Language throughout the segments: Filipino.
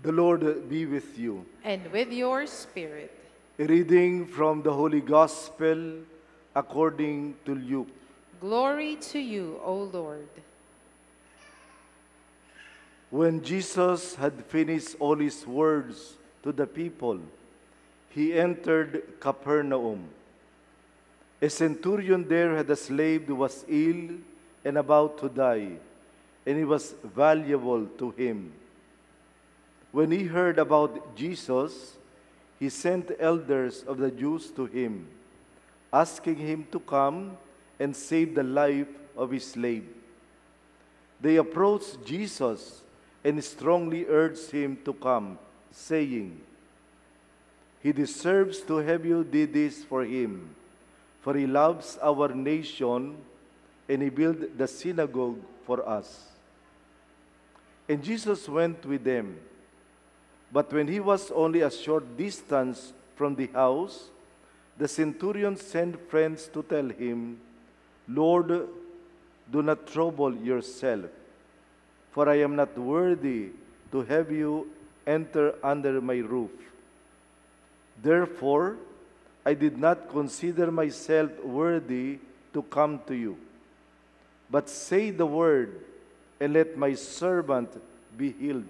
The Lord be with you. And with your spirit. A reading from the Holy Gospel according to Luke. Glory to you, O Lord. When Jesus had finished all his words to the people, he entered Capernaum. A centurion there had a slave who was ill and about to die, and he was valuable to him. When he heard about Jesus, he sent elders of the Jews to him, asking him to come and save the life of his slave. They approached Jesus and strongly urged him to come, saying, "He deserves to have you do this for him, for he loves our nation, and he built the synagogue for us." And Jesus went with them. But when he was only a short distance from the house, the centurion sent friends to tell him, "Lord, do not trouble yourself, for I am not worthy to have you enter under my roof. Therefore, I did not consider myself worthy to come to you. But say the word, and let my servant be healed.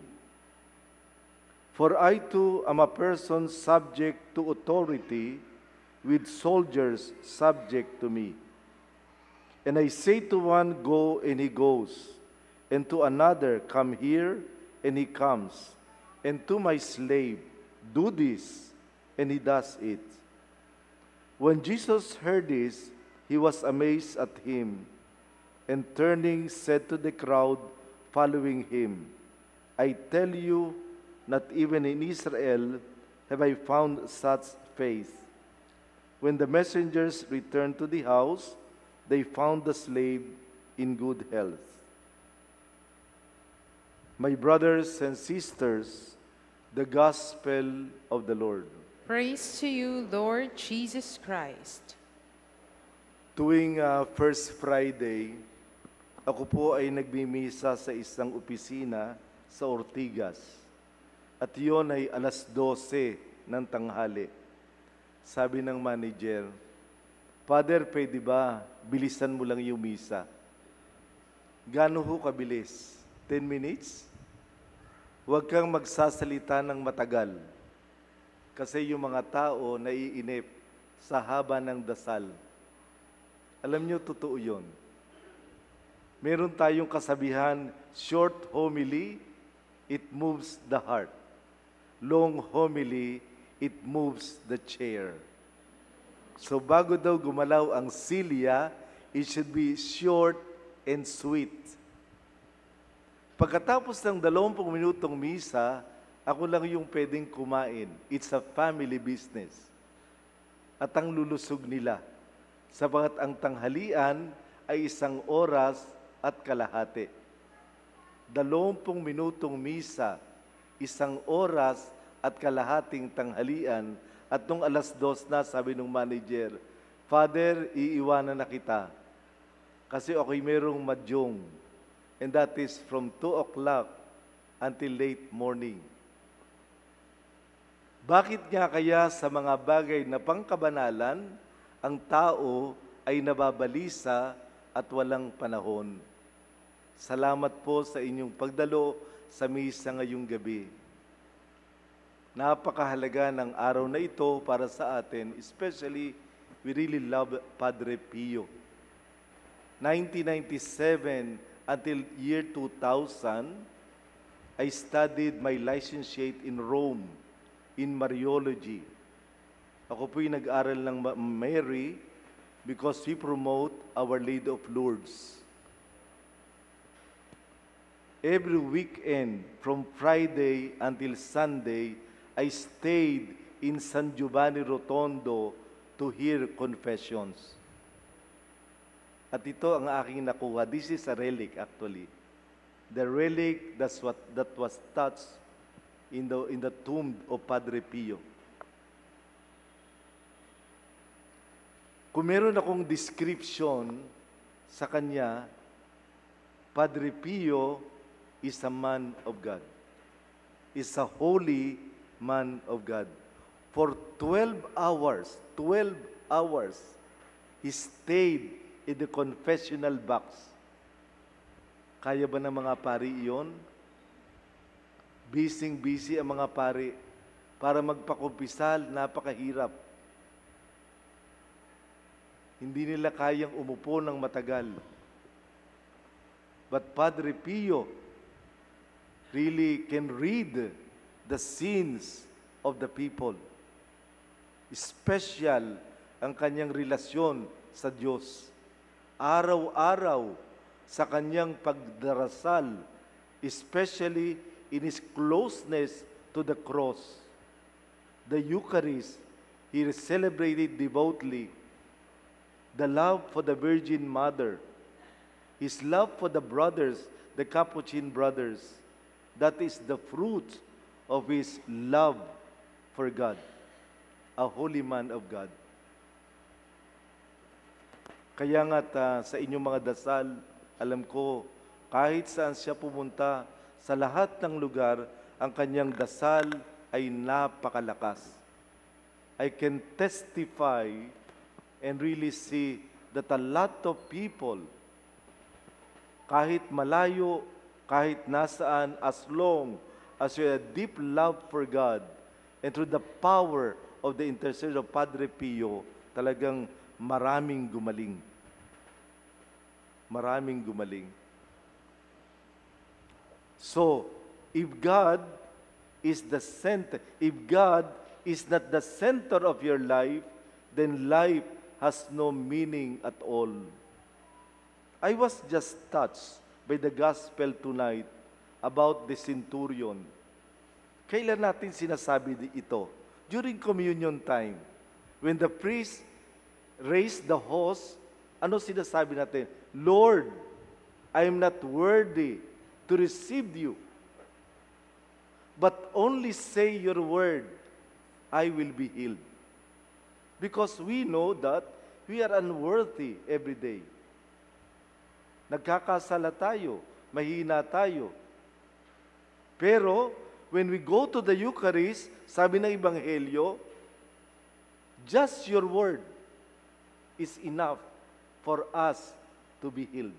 For I too am a person subject to authority, with soldiers subject to me. And I say to one, 'Go,' and he goes, and to another, 'Come here,' and he comes, and to my slave, 'Do this,' and he does it." When Jesus heard this, he was amazed at him, and turning said to the crowd following him, "I tell you, not even in Israel have I found such faith." When the messengers returned to the house, they found the slave in good health. My brothers and sisters, the Gospel of the Lord. Praise to you, Lord Jesus Christ. Tuwing First Friday, ako po ay nagmimisa sa isang opisina sa Ortigas. At yun ay 12:00 ng tanghali. Sabi ng manager, "Father, pwede ba bilisan mo lang yung misa?" Gaano ho kabilis? 10 minutes? Huwag kang magsasalita ng matagal. Kasi yung mga tao naiinip sa haba ng dasal. Alam nyo, totoo yun. Meron tayong kasabihan, short homily, it moves the heart. Long homily, it moves the chair. So bago daw gumalaw ang silya, it should be short and sweet. Pagkatapos ng 20 minutong misa, ako lang yung pwedeng kumain. It's a family business. At ang lulusog nila, sapagat ang tanghalian ay 1 oras at kalahati. 20 minutong misa, 1 oras at kalahating tanghalian, at nung 2:00 na, sabi ng manager, "Father, iiwanan na kita. Kasi ako'y merong madyong, and that is from 2:00 until late morning." Bakit nga kaya sa mga bagay na pangkabanalan, ang tao ay nababalisa at walang panahon? Salamat po sa inyong pagdalo sa misa ngayong gabi. Napakahalaga ng araw na ito para sa atin, especially we really love Padre Pio. 1997 until year 2000, I studied my licentiate in Rome in Mariology. Ako po'y nag-aral ng Mary because we promote Our Lady of Lourdes. Every weekend, from Friday until Sunday, I stayed in San Giovanni Rotondo to hear confessions. At ito ang aking nakuha. This is a relic actually. The relic that was touched in the tomb of Padre Pio. Kung meron akong description sa kanya, Padre Pio is a man of God. is a holy man of God. For 12 hours, he stayed in the confessional box. Kaya ba ng mga pari iyon? Busy ang mga pari. Para magpakumpisal, napakahirap. Hindi nila kayang umupo ng matagal. But Padre Pio really can read the sins of the people. Special ang kanyang relasyon sa Diyos. Araw-araw sa kanyang pagdarasal, especially in his closeness to the cross. The Eucharist, he celebrated devoutly. The love for the Virgin Mother, his love for the brothers, the Capuchin brothers, that is the fruit of his love for God, a holy man of God. Kaya nga't sa inyong mga dasal, alam ko, kahit saan siya pumunta, sa lahat ng lugar, ang kanyang dasal ay napakalakas. I can testify and really see that a lot of people, kahit malayo, kahit nasaan, as long as you have a deep love for God, and through the power of the intercession of Padre Pio, talagang maraming gumaling. Maraming gumaling. So, if God is the center, if God is not the center of your life, then life has no meaning at all. I was just touched by the gospel tonight about the centurion. Kailan natin sinasabi ito? During communion time. When the priest raised the host, ano sinasabi natin? Lord, I am not worthy to receive you. But only say your word, I will be healed. Because we know that we are unworthy every day. Nagkakasala tayo, mahina tayo. Pero, when we go to the Eucharist, sabi ng Ebanghelyo, just your word is enough for us to be healed.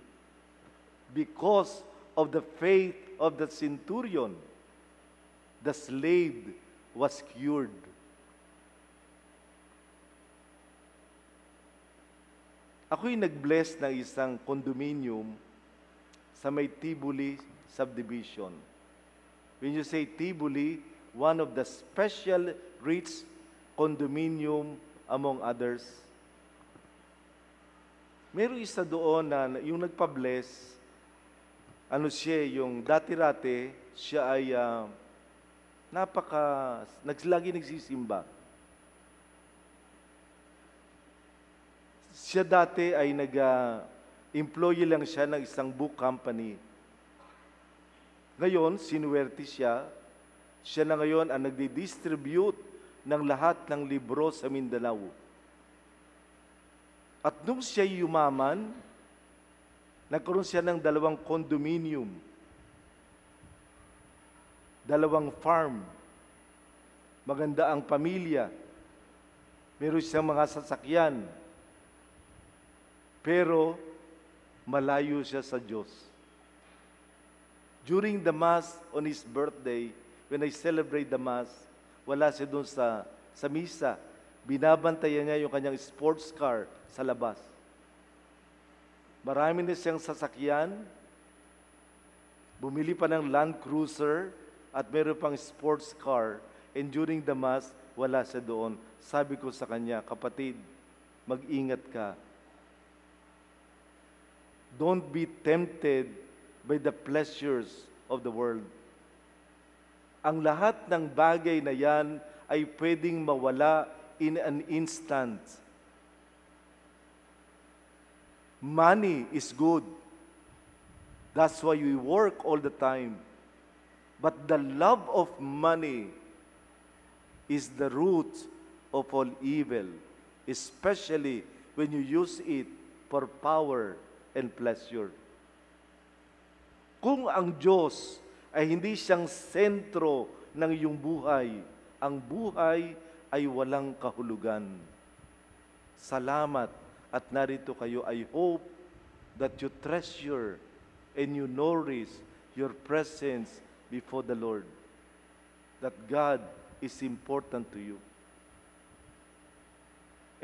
Because of the faith of the centurion, the slave was cured. Ako'y nag-bless ng isang condominium sa may Tibuli subdivision. When you say Tibuli, one of the special rich condominium among others. Meron isa doon na yung nagpa-bless, yung dati-rate, siya ay lagi nagsisimba. Siya dati ay employee lang siya ng isang book company. Ngayon, sinuwerte siya. Siya na ngayon ang nagdi-distribute ng lahat ng libro sa Mindanao. At nung siya yumaman, nagkaroon siya ng 2 condominium. 2 farm. Maganda ang pamilya. Meron siyang mga sasakyan. Pero malayo siya sa Diyos. During the Mass on his birthday, when I celebrate the Mass, wala siya doon sa misa. Binabantayan niya yung kanyang sports car sa labas. Marami na siyang sasakyan. Bumili pa ng Land Cruiser at meron pang sports car. And during the Mass, wala siya doon. Sabi ko sa kanya, kapatid, mag-ingat ka. Don't be tempted by the pleasures of the world. Ang lahat ng bagay na yan ay pwedeng mawala in an instant. Money is good. That's why we work all the time. But the love of money is the root of all evil, especially when you use it for power and pleasure. Kung ang Diyos ay hindi siyang sentro ng iyong buhay. Ang buhay ay walang kahulugan. Salamat at narito kayo. I hope that you treasure and you nourish your presence before the Lord. That God is important to you.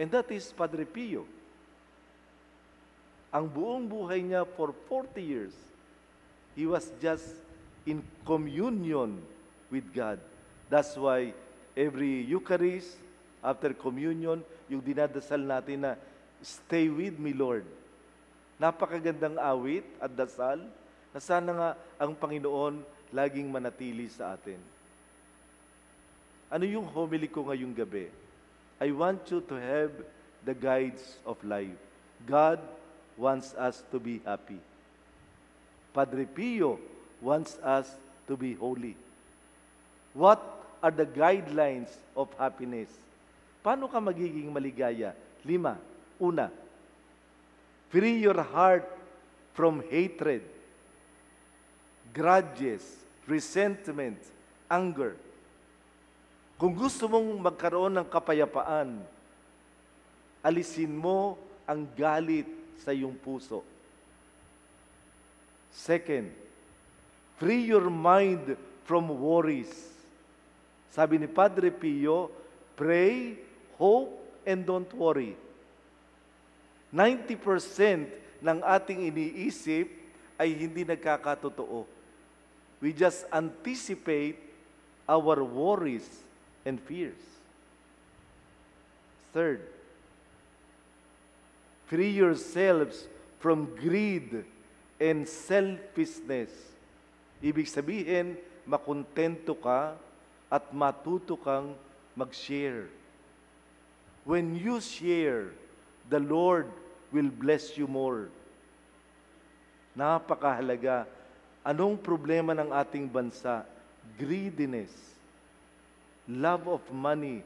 And that is Padre Pio. Ang buong buhay niya for 40 years, he was just in communion with God. That's why every Eucharist, after communion, yung dinadasal natin na, stay with me, Lord. Napakagandang awit at dasal na sana nga ang Panginoon laging manatili sa atin. Ano yung homily ko ngayong gabi? I want you to have the guides of life. God wants us to be happy. Padre Pio wants us to be holy. What are the guidelines of happiness? Paano ka magiging maligaya? 5. Una, free your heart from hatred, grudges, resentment, anger. Kung gusto mong magkaroon ng kapayapaan, alisin mo ang galit sa iyong puso. Second, free your mind from worries. Sabi ni Padre Pio, pray, hope, and don't worry. 90% ng ating iniisip ay hindi nagkakatotoo. We just anticipate our worries and fears. Third, free yourselves from greed and selfishness. Ibig sabihin, makontento ka at matuto kang mag-share. When you share, the Lord will bless you more. Napakahalaga. Anong problema ng ating bansa? Greediness. Love of money.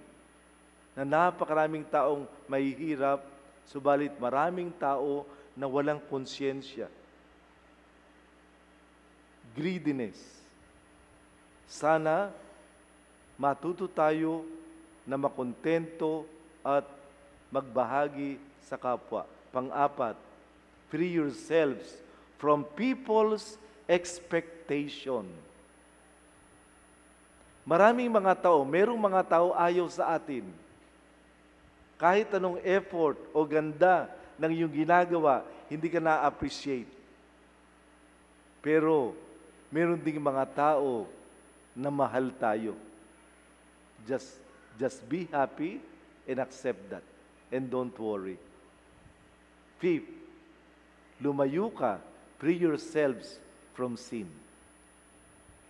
Na napakaraming taong mahihirap, subalit maraming tao na walang konsyensya. Greediness. Sana matuto tayo na makontento at magbahagi sa kapwa. Pang-apat, free yourselves from people's expectation. Maraming mga tao, merong mga tao ayaw sa atin. Kahit anong effort o ganda ng iyong ginagawa, hindi ka na-appreciate. Pero, meron ding mga tao na mahal tayo. Just be happy and accept that. And don't worry. Fifth, lumayo ka, free yourselves from sin.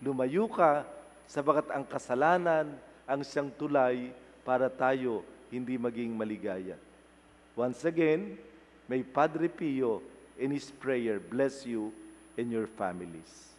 Lumayo ka, sabagat ang kasalanan ang siyang tulay para tayo hindi maging maligaya. Once again, may Padre Pio in his prayer bless you and your families.